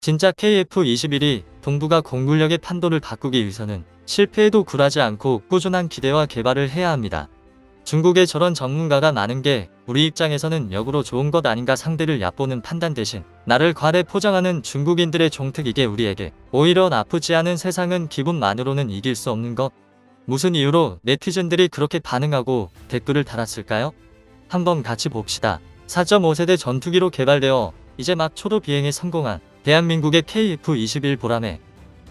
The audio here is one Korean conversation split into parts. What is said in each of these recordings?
진짜 KF-21이 동북아 공군력의 판도를 바꾸기 위해서는 실패에도 굴하지 않고 꾸준한 기대와 개발을 해야 합니다. 중국에 저런 전문가가 많은 게 우리 입장에서는 역으로 좋은 것 아닌가. 상대를 얕보는 판단 대신 나를 과대 포장하는 중국인들의 종특, 이게 우리에게 오히려 나쁘지 않은. 세상은 기분만으로는 이길 수 없는 것. 무슨 이유로 네티즌들이 그렇게 반응하고 댓글을 달았을까요? 한번 같이 봅시다. 4.5세대 전투기로 개발되어 이제 막 초도 비행에 성공한 대한민국의 KF-21 보람에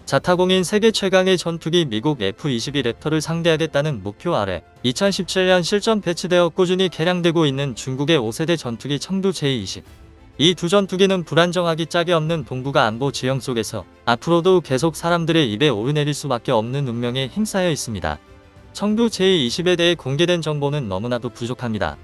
자타공인 세계 최강의 전투기 미국 F-22 랩터를 상대하겠다는 목표 아래 2017년 실전 배치되어 꾸준히 개량되고 있는 중국의 5세대 전투기 청두 J-20. 이 두 전투기는 불안정하기 짝이 없는 동북아 안보 지형 속에서 앞으로도 계속 사람들의 입에 오르내릴 수밖에 없는 운명에 힘싸여 있습니다. 청두 J-20에 대해 공개된 정보는 너무나도 부족합니다.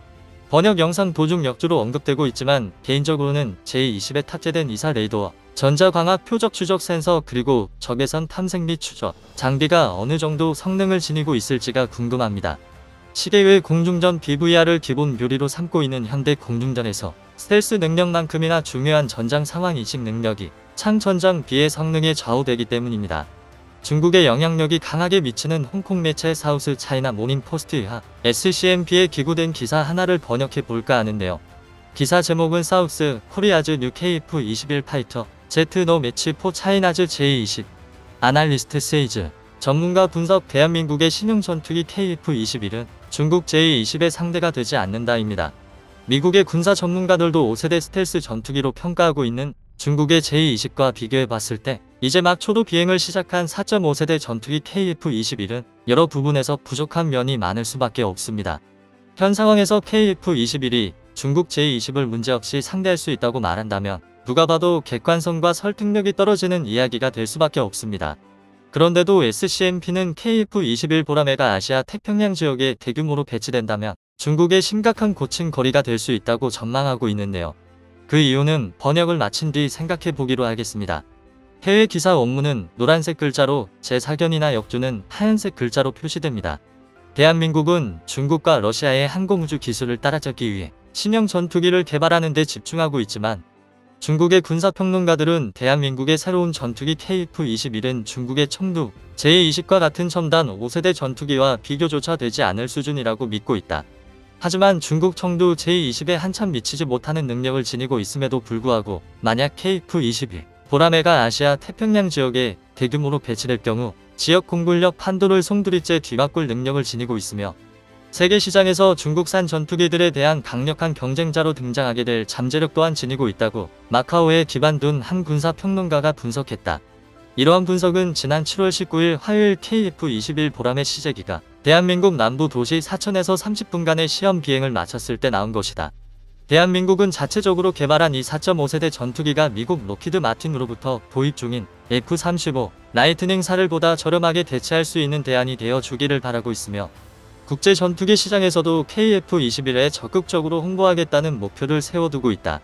번역 영상 도중 역주로 언급되고 있지만 개인적으로는 J-20에 탑재된 이사 레이더, 전자광학 표적 추적 센서, 그리고 적외선 탐색 및 추적 장비가 어느 정도 성능을 지니고 있을지가 궁금합니다. 시계외 공중전 BVR을 기본 묘리로 삼고 있는 현대 공중전에서 스텔스 능력만큼이나 중요한 전장 상황 인식 능력이 창전장 B의 성능에 좌우되기 때문입니다. 중국의 영향력이 강하게 미치는 홍콩 매체 사우스 차이나 모닝 포스트에 의하 SCMP에 기고된 기사 하나를 번역해 볼까 하는데요. 기사 제목은 사우스 코리아즈 뉴 KF-21 파이터 제트 노 매치 포 차이나즈 J-20 아날리스트 세이즈. 전문가 분석. 대한민국의 신형 전투기 KF-21은 중국 J-20의 상대가 되지 않는다입니다. 미국의 군사 전문가들도 5세대 스텔스 전투기로 평가하고 있는 중국의 J-20과 비교해 봤을 때 이제 막 초도 비행을 시작한 4.5세대 전투기 KF-21은 여러 부분에서 부족한 면이 많을 수밖에 없습니다. 현 상황에서 KF-21이 중국 J-20을 문제없이 상대할 수 있다고 말한다면 누가 봐도 객관성과 설득력이 떨어지는 이야기가 될 수밖에 없습니다. 그런데도 SCMP는 KF-21 보라매가 아시아 태평양 지역에 대규모로 배치된다면 중국의 심각한 고침거리가 될 수 있다고 전망하고 있는데요. 그 이유는 번역을 마친 뒤 생각해 보기로 하겠습니다. 해외 기사 원문은 노란색 글자로, 제4견이나 역주는 하얀색 글자로 표시됩니다. 대한민국은 중국과 러시아의 항공우주 기술을 따라잡기 위해 신형 전투기를 개발하는 데 집중하고 있지만 중국의 군사평론가들은 대한민국의 새로운 전투기 KF-21은 중국의 청두 J-20과 같은 첨단 5세대 전투기와 비교조차 되지 않을 수준이라고 믿고 있다. 하지만 중국 청두 J-20에 한참 미치지 못하는 능력을 지니고 있음에도 불구하고 만약 KF-21 보라매가 아시아 태평양 지역에 대규모로 배치될 경우 지역 공군력 판도를 송두리째 뒤바꿀 능력을 지니고 있으며 세계 시장에서 중국산 전투기들에 대한 강력한 경쟁자로 등장하게 될 잠재력 또한 지니고 있다고 마카오에 기반 둔 한 군사평론가가 분석했다. 이러한 분석은 지난 7월 19일 화요일 KF-21 보라매 시제기가 대한민국 남부 도시 사천에서 30분간의 시험 비행을 마쳤을 때 나온 것이다. 대한민국은 자체적으로 개발한 이 4.5세대 전투기가 미국 록히드 마틴으로부터 도입 중인 F-35 라이트닝4를 보다 저렴하게 대체할 수 있는 대안이 되어 주기를 바라고 있으며 국제 전투기 시장에서도 KF-21에 적극적으로 홍보하겠다는 목표를 세워두고 있다.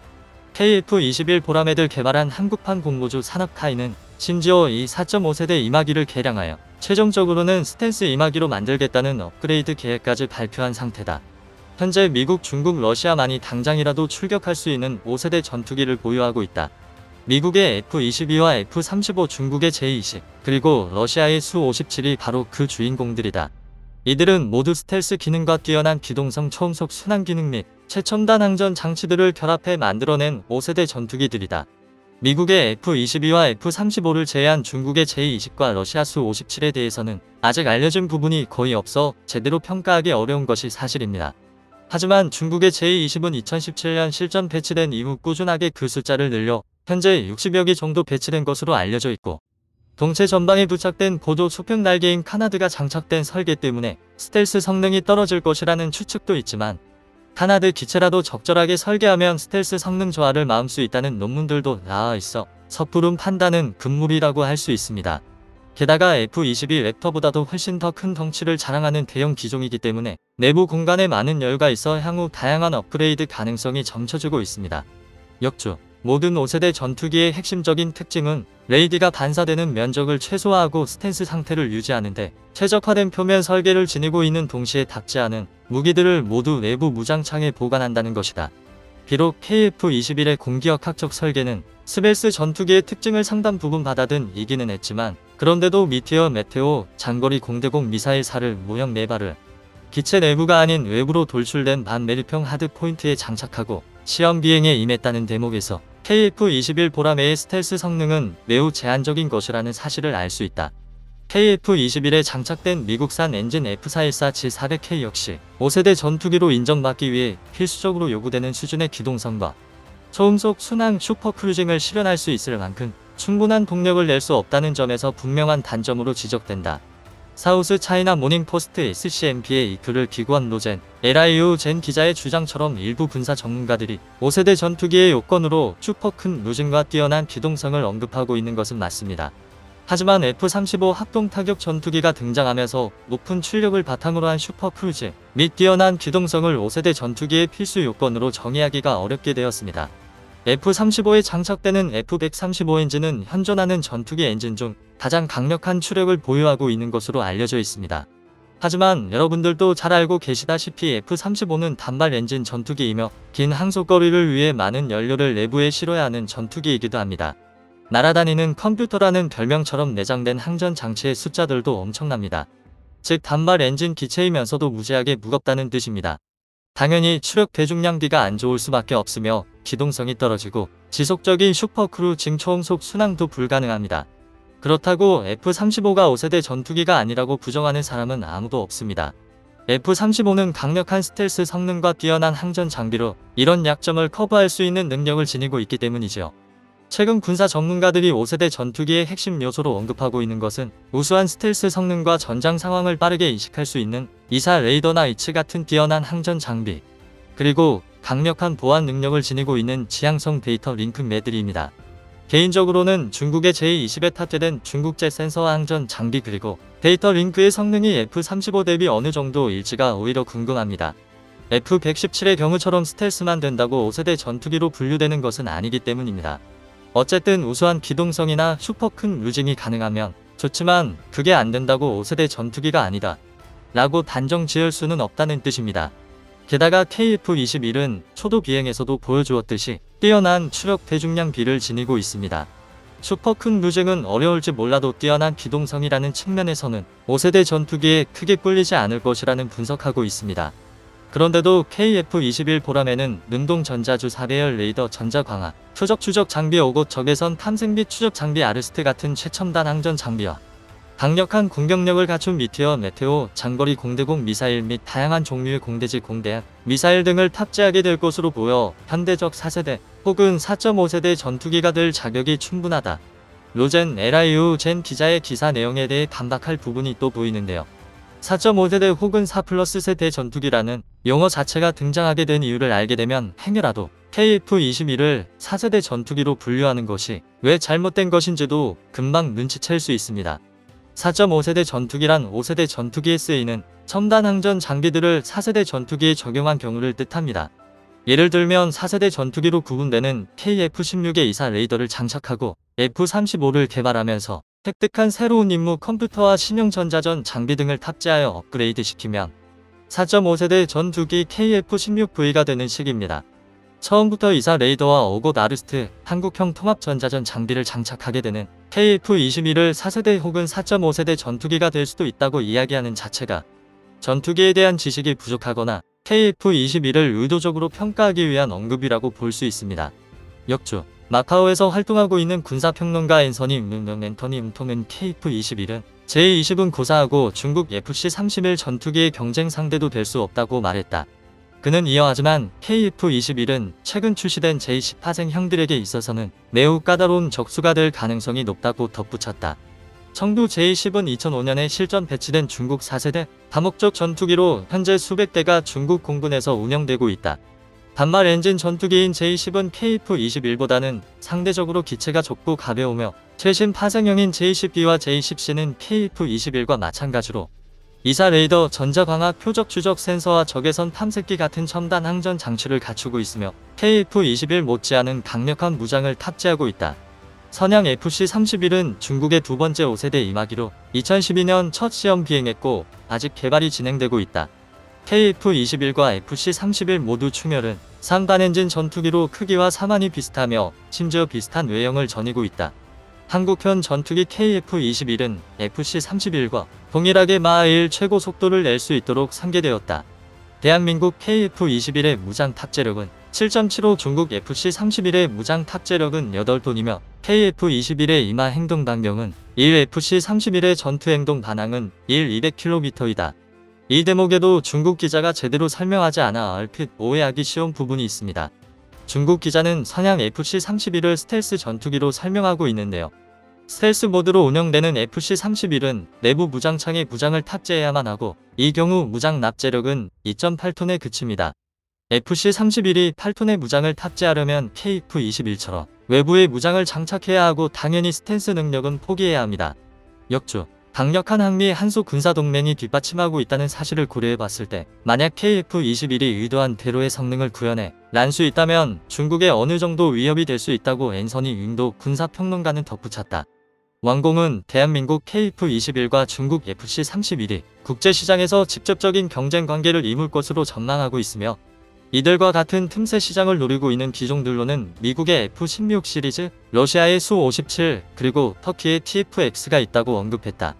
KF-21 보라매를 개발한 한국판 공모주 산업카이는 심지어 이 4.5세대 이마기를 개량하여 최종적으로는 스텔스 이마기로 만들겠다는 업그레이드 계획까지 발표한 상태다. 현재 미국, 중국, 러시아만이 당장이라도 출격할 수 있는 5세대 전투기를 보유하고 있다. 미국의 F-22와 F-35, 중국의 J-20, 그리고 러시아의 수-57이 바로 그 주인공들이다. 이들은 모두 스텔스 기능과 뛰어난 기동성 초음속 순항 기능 및 최첨단 항전 장치들을 결합해 만들어낸 5세대 전투기들이다. 미국의 F-22와 F-35를 제외한 중국의 J-20과 러시아 수-57에 대해서는 아직 알려진 부분이 거의 없어 제대로 평가하기 어려운 것이 사실입니다. 하지만 중국의 J-20은 2017년 실전 배치된 이후 꾸준하게 그 숫자를 늘려 현재 60여 기 정도 배치된 것으로 알려져 있고 동체 전방에 부착된 고도 수평 날개인 카나드가 장착된 설계 때문에 스텔스 성능이 떨어질 것이라는 추측도 있지만 카나드 기체라도 적절하게 설계하면 스텔스 성능 저하를 막을 수 있다는 논문들도 나와 있어 섣부른 판단은 금물이라고 할 수 있습니다. 게다가 F-22 랩터보다도 훨씬 더 큰 덩치를 자랑하는 대형 기종이기 때문에 내부 공간에 많은 여유가 있어 향후 다양한 업그레이드 가능성이 점쳐지고 있습니다. 역주. 모든 5세대 전투기의 핵심적인 특징은 레이디가 반사되는 면적을 최소화하고 스탠스 상태를 유지하는데 최적화된 표면 설계를 지니고 있는 동시에 닿지 않은 무기들을 모두 내부 무장창에 보관한다는 것이다. 비록 KF-21의 공기역학적 설계는 스벨스 전투기의 특징을 상당 부분 받아든 이기는 했지만 그런데도 미티어 메테오 장거리 공대공 미사일사를 모형 4발을 기체 내부가 아닌 외부로 돌출된 반매립형 하드포인트에 장착하고 시험 비행에 임했다는 대목에서 KF-21 보라매의 스텔스 성능은 매우 제한적인 것이라는 사실을 알 수 있다. KF-21에 장착된 미국산 엔진 F414G400K 역시 5세대 전투기로 인정받기 위해 필수적으로 요구되는 수준의 기동성과 초음속 순항 슈퍼크루징을 실현할 수 있을 만큼 충분한 동력을 낼 수 없다는 점에서 분명한 단점으로 지적된다. 사우스 차이나 모닝포스트 SCMP에 이 글을 기고한 로젠, LIU 젠 기자의 주장처럼 일부 군사 전문가들이 5세대 전투기의 요건으로 슈퍼큰 루징과 뛰어난 기동성을 언급하고 있는 것은 맞습니다. 하지만 F-35 합동타격 전투기가 등장하면서 높은 출력을 바탕으로 한 슈퍼크루즈 및 뛰어난 기동성을 5세대 전투기의 필수 요건으로 정의하기가 어렵게 되었습니다. F-35에 장착되는 F-135 엔진은 현존하는 전투기 엔진 중 가장 강력한 추력을 보유하고 있는 것으로 알려져 있습니다. 하지만 여러분들도 잘 알고 계시다시피 F-35는 단발 엔진 전투기이며 긴 항속거리를 위해 많은 연료를 내부에 실어야 하는 전투기이기도 합니다. 날아다니는 컴퓨터라는 별명처럼 내장된 항전 장치의 숫자들도 엄청납니다. 즉 단발 엔진 기체이면서도 무지하게 무겁다는 뜻입니다. 당연히 추력 대중량비가 안 좋을 수밖에 없으며 기동성이 떨어지고 지속적인 슈퍼크루징 초음속 순항도 불가능합니다. 그렇다고 F-35가 5세대 전투기가 아니라고 부정하는 사람은 아무도 없습니다. F-35는 강력한 스텔스 성능과 뛰어난 항전 장비로 이런 약점을 커버할 수 있는 능력을 지니고 있기 때문이죠. 최근 군사 전문가들이 5세대 전투기의 핵심 요소로 언급하고 있는 것은 우수한 스텔스 성능과 전장 상황을 빠르게 인식할 수 있는 이사 레이더나 이츠 같은 뛰어난 항전 장비, 그리고 강력한 보안 능력을 지니고 있는 지향성 데이터 링크 매들입니다. 개인적으로는 중국의 제20에 탑재된 중국제 센서와 항전 장비 그리고 데이터 링크의 성능이 F-35 대비 어느 정도일지가 오히려 궁금합니다. F-117의 경우처럼 스텔스만 된다고 5세대 전투기로 분류되는 것은 아니기 때문입니다. 어쨌든 우수한 기동성이나 슈퍼큰 루징이 가능하면 좋지만 그게 안 된다고 5세대 전투기가 아니다 라고 단정 지을 수는 없다는 뜻입니다. 게다가 KF-21은 초도 비행에서도 보여주었듯이 뛰어난 추력 대중량비를 지니고 있습니다. 슈퍼큰 루징은 어려울지 몰라도 뛰어난 기동성이라는 측면에서는 5세대 전투기에 크게 꿀리지 않을 것이라는 분석하고 있습니다. 그런데도 KF-21 보라매는 능동 전자주 4배열 레이더 전자 광학, 표적 추적 장비 5곳 적외선 탐색 및 추적 장비 아르스트 같은 최첨단 항전 장비와 강력한 공격력을 갖춘 미티어 메테오 장거리 공대공 미사일 및 다양한 종류의 공대지 공대함 미사일 등을 탑재하게 될 것으로 보여 현대적 4세대 혹은 4.5세대 전투기가 될 자격이 충분하다. 로젠 LIU 젠 기자의 기사 내용에 대해 반박할 부분이 또 보이는데요. 4.5세대 혹은 4플러스 세대 전투기라는 용어 자체가 등장하게 된 이유를 알게 되면 행여라도 KF-21을 4세대 전투기로 분류하는 것이 왜 잘못된 것인지도 금방 눈치챌 수 있습니다. 4.5세대 전투기란 5세대 전투기에 쓰이는 첨단 항전 장비들을 4세대 전투기에 적용한 경우를 뜻합니다. 예를 들면 4세대 전투기로 구분되는 KF-16의 이사 레이더를 장착하고 F-35를 개발하면서 획득한 새로운 임무 컴퓨터와 신형 전자전 장비 등을 탑재하여 업그레이드 시키면 4.5세대 전투기 KF-16V가 되는 식입니다. 처음부터 이사 레이더와 어곳 아르스트, 한국형 통합 전자전 장비를 장착하게 되는 KF-21을 4세대 혹은 4.5세대 전투기가 될 수도 있다고 이야기하는 자체가 전투기에 대한 지식이 부족하거나 KF-21을 의도적으로 평가하기 위한 언급이라고 볼 수 있습니다. 역주 마카오에서 활동하고 있는 군사평론가 앤서니 앤토니 KF-21은 제20은 고사하고 중국 FC-31 전투기의 경쟁 상대도 될 수 없다고 말했다. 그는 이어 하지만 KF-21은 최근 출시된 제18생 형들에게 있어서는 매우 까다로운 적수가 될 가능성이 높다고 덧붙였다. 청두 제20은 2005년에 실전 배치된 중국 4세대 다목적 전투기로 현재 수백 대가 중국 공군에서 운영되고 있다. 단말 엔진 전투기인 제20은 KF-21보다는 상대적으로 기체가 좁고 가벼우며 최신 파생형인 J10B와 J10C는 KF-21과 마찬가지로 이사 레이더, 전자광학, 표적 추적 센서와 적외선 탐색기 같은 첨단 항전 장치를 갖추고 있으며 KF-21 못지않은 강력한 무장을 탑재하고 있다. 선양 FC-31은 중국의 두 번째 5세대 임하기로 2012년 첫 시험 비행했고 아직 개발이 진행되고 있다. KF-21과 FC-31 모두 충혈은 상반 엔진 전투기로 크기와 사만이 비슷하며 심지어 비슷한 외형을 지니고 있다. 한국편 전투기 KF-21은 FC-31과 동일하게 마하1 최고 속도를 낼 수 있도록 설계되었다. 대한민국 KF-21의 무장 탑재력은 7.75, 중국 FC-31의 무장 탑재력은 8톤이며 KF-21의 임하 행동 반경은 1, FC-31의 전투 행동 반항은 1, 200km이다. 이 대목에도 중국 기자가 제대로 설명하지 않아 얼핏 오해하기 쉬운 부분이 있습니다. 중국 기자는 선양 FC-31을 스텔스 전투기로 설명하고 있는데요. 스텔스 모드로 운영되는 FC-31은 내부 무장창에 무장을 탑재해야만 하고 이 경우 무장 납재력은 2.8톤에 그칩니다. FC-31이 8톤의 무장을 탑재하려면 KF-21처럼 외부에 무장을 장착해야 하고 당연히 스텔스 능력은 포기해야 합니다. 역주, 강력한 한미 한소 군사동맹이 뒷받침하고 있다는 사실을 고려해봤을 때 만약 KF-21이 의도한 대로의 성능을 구현해 날 수 있다면 중국에 어느 정도 위협이 될 수 있다고 앤서니 윙도 군사평론가는 덧붙였다. 왕공은 대한민국 KF-21과 중국 FC-31이 국제시장에서 직접적인 경쟁 관계를 이룰 것으로 전망하고 있으며 이들과 같은 틈새 시장을 노리고 있는 기종들로는 미국의 F-16 시리즈, 러시아의 수-57, 그리고 터키의 TF-X가 있다고 언급했다.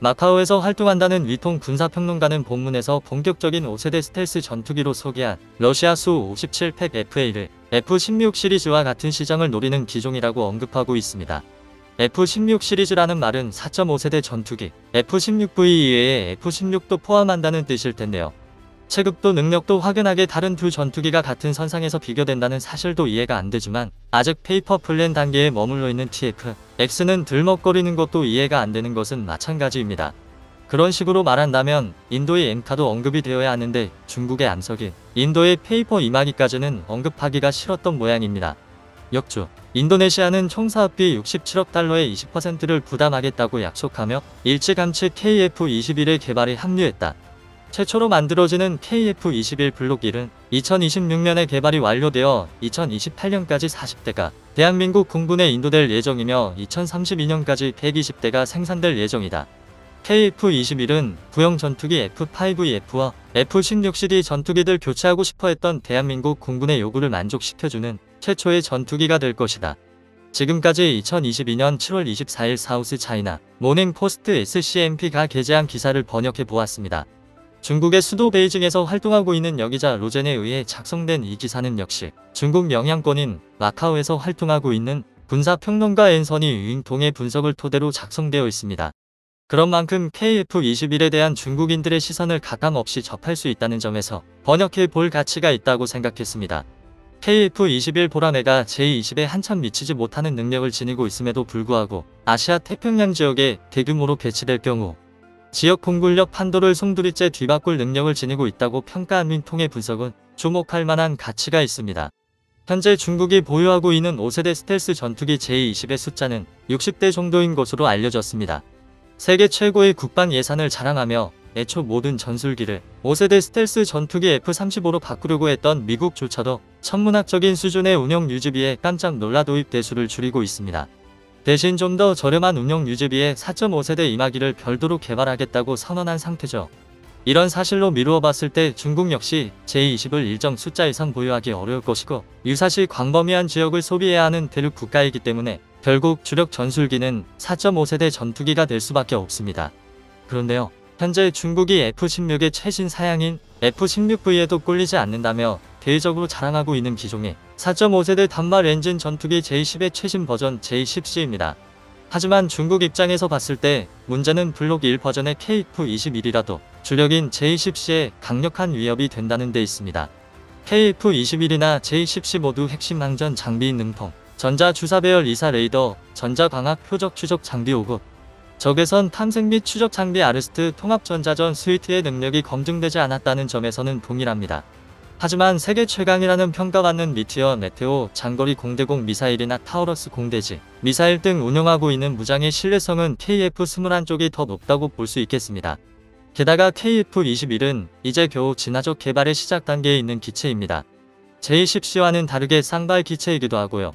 마카오에서 활동한다는 위통 군사평론가는 본문에서 본격적인 5세대 스텔스 전투기로 소개한 러시아 수-57 팩 FA를 F-16 시리즈와 같은 시장을 노리는 기종이라고 언급하고 있습니다. F-16 시리즈라는 말은 4.5세대 전투기 F-16V 이외에 F-16도 포함한다는 뜻일 텐데요. 체급도 능력도 확연하게 다른 두 전투기가 같은 선상에서 비교된다는 사실도 이해가 안 되지만 아직 페이퍼 플랜 단계에 머물러 있는 TF-X는 들먹거리는 것도 이해가 안 되는 것은 마찬가지입니다. 그런 식으로 말한다면 인도의 엠카도 언급이 되어야 하는데 중국의 암석인 인도의 페이퍼 임하기까지는 언급하기가 싫었던 모양입니다. 역주, 인도네시아는 총 사업비 67억 달러의 20%를 부담하겠다고 약속하며 일찌감치 KF-21의 개발에 합류했다. 최초로 만들어지는 KF-21 블록 1은 2026년에 개발이 완료되어 2028년까지 40대가 대한민국 공군에 인도될 예정이며 2032년까지 120대가 생산될 예정이다. KF-21은 구형 전투기 F-5EF와 F-16CD 전투기들 교체하고 싶어 했던 대한민국 공군의 요구를 만족시켜주는 최초의 전투기가 될 것이다. 지금까지 2022년 7월 24일 사우스 차이나 모닝 포스트 SCMP가 게재한 기사를 번역해 보았습니다. 중국의 수도 베이징에서 활동하고 있는 여기자 로젠에 의해 작성된 이 기사는 역시 중국 영향권인 마카오에서 활동하고 있는 군사평론가 앤서니 윙통의 분석을 토대로 작성되어 있습니다. 그런 만큼 KF-21에 대한 중국인들의 시선을 가감없이 접할 수 있다는 점에서 번역해 볼 가치가 있다고 생각했습니다. KF-21 보라매가 제20에 한참 미치지 못하는 능력을 지니고 있음에도 불구하고 아시아 태평양 지역에 대규모로 배치될 경우 지역 공군력 판도를 송두리째 뒤바꿀 능력을 지니고 있다고 평가한 윈통의 분석은 주목할 만한 가치가 있습니다. 현재 중국이 보유하고 있는 5세대 스텔스 전투기 제20의 숫자는 60대 정도인 것으로 알려졌습니다. 세계 최고의 국방 예산을 자랑하며 애초 모든 전술기를 5세대 스텔스 전투기 F-35로 바꾸려고 했던 미국조차도 천문학적인 수준의 운영 유지비에 깜짝 놀라 도입 대수를 줄이고 있습니다. 대신 좀 더 저렴한 운영 유지비에 4.5세대 임하기를 별도로 개발하겠다고 선언한 상태죠. 이런 사실로 미루어 봤을 때 중국 역시 제20을 일정 숫자 이상 보유하기 어려울 것이고 유사시 광범위한 지역을 소비해야 하는 대륙 국가이기 때문에 결국 주력 전술기는 4.5세대 전투기가 될 수밖에 없습니다. 그런데요. 현재 중국이 F-16의 최신 사양인 F-16V에도 꿀리지 않는다며 대외적으로 자랑하고 있는 기종이 4.5세대 단말 엔진 전투기 J-10의 최신 버전 J-10C입니다. 하지만 중국 입장에서 봤을 때 문제는 블록 1 버전의 KF-21이라도 주력인 J-10C에 강력한 위협이 된다는 데 있습니다. KF-21이나 J-10C 모두 핵심 항전 장비인 능통, 전자주사배열 2사 레이더, 전자광학 표적 추적 장비 5급, 적외선 탐색 및 추적 장비 아르스트 통합전자전 스위트의 능력이 검증되지 않았다는 점에서는 동일합니다. 하지만 세계 최강이라는 평가받는 미티어, 메테오, 장거리 공대공 미사일이나 타우러스 공대지 미사일 등 운용하고 있는 무장의 신뢰성은 KF-21쪽이 더 높다고 볼 수 있겠습니다. 게다가 KF-21은 이제 겨우 진화적 개발의 시작 단계에 있는 기체입니다. J-10C와는 다르게 쌍발 기체이기도 하고요.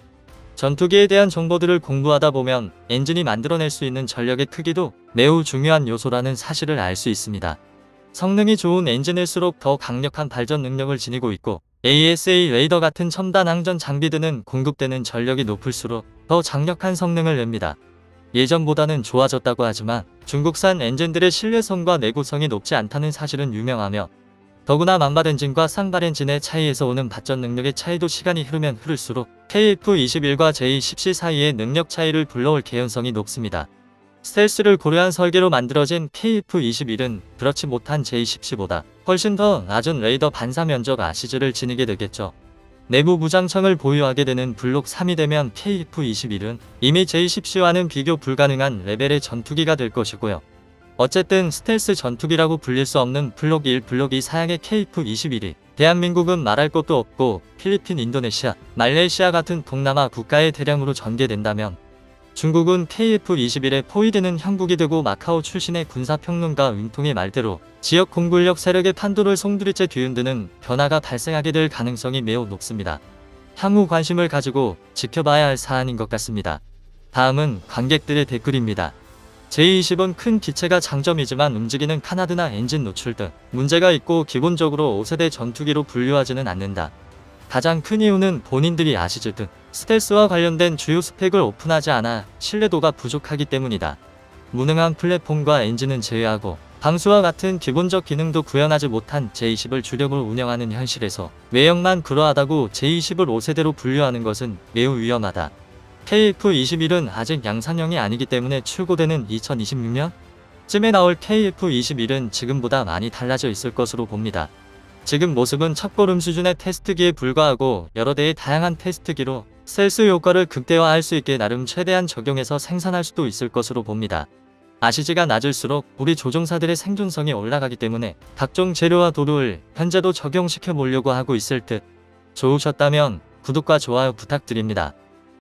전투기에 대한 정보들을 공부하다 보면 엔진이 만들어낼 수 있는 전력의 크기도 매우 중요한 요소라는 사실을 알 수 있습니다. 성능이 좋은 엔진일수록 더 강력한 발전 능력을 지니고 있고 ASA 레이더 같은 첨단 항전 장비 등은 공급되는 전력이 높을수록 더 강력한 성능을 냅니다. 예전보다는 좋아졌다고 하지만 중국산 엔진들의 신뢰성과 내구성이 높지 않다는 사실은 유명하며, 더구나 만발 엔진과 쌍발 엔진의 차이에서 오는 발전 능력의 차이도 시간이 흐르면 흐를수록 KF-21과 J10C 사이의 능력 차이를 불러올 개연성이 높습니다. 스텔스를 고려한 설계로 만들어진 KF-21은 그렇지 못한 J10C보다 훨씬 더 낮은 레이더 반사 면적 아시즈를 지니게 되겠죠. 내부 무장창을 보유하게 되는 블록 3이 되면 KF-21은 이미 J10C와는 비교 불가능한 레벨의 전투기가 될 것이고요. 어쨌든 스텔스 전투기라고 불릴 수 없는 블록 1, 블록 2 사양의 KF-21이 대한민국은 말할 것도 없고 필리핀, 인도네시아, 말레이시아 같은 동남아 국가에 대량으로 전개된다면, 중국은 KF-21에 포위되는 형국이 되고 마카오 출신의 군사평론가 윈통의 말대로 지역 공군력 세력의 판도를 송두리째 뒤흔드는 변화가 발생하게 될 가능성이 매우 높습니다. 향후 관심을 가지고 지켜봐야 할 사안인 것 같습니다. 다음은 관객들의 댓글입니다. J20은 큰 기체가 장점이지만 움직이는 카나드나 엔진 노출 등 문제가 있고 기본적으로 5세대 전투기로 분류하지는 않는다. 가장 큰 이유는 본인들이 아시즈 등 스텔스와 관련된 주요 스펙을 오픈하지 않아 신뢰도가 부족하기 때문이다. 무능한 플랫폼과 엔진은 제외하고 방수와 같은 기본적 기능도 구현하지 못한 J20을 주력으로 운영하는 현실에서 외형만 그러하다고 J20을 5세대로 분류하는 것은 매우 위험하다. KF-21은 아직 양산형이 아니기 때문에 출고되는 2026년쯤에 나올 KF-21은 지금보다 많이 달라져 있을 것으로 봅니다. 지금 모습은 첫걸음 수준의 테스트기에 불과하고 여러 대의 다양한 테스트기로 스텔스 효과를 극대화할 수 있게 나름 최대한 적용해서 생산할 수도 있을 것으로 봅니다. 아시즈가 낮을수록 우리 조종사들의 생존성이 올라가기 때문에 각종 재료와 도료를 현재도 적용시켜 보려고 하고 있을 듯. 좋으셨다면 구독과 좋아요 부탁드립니다.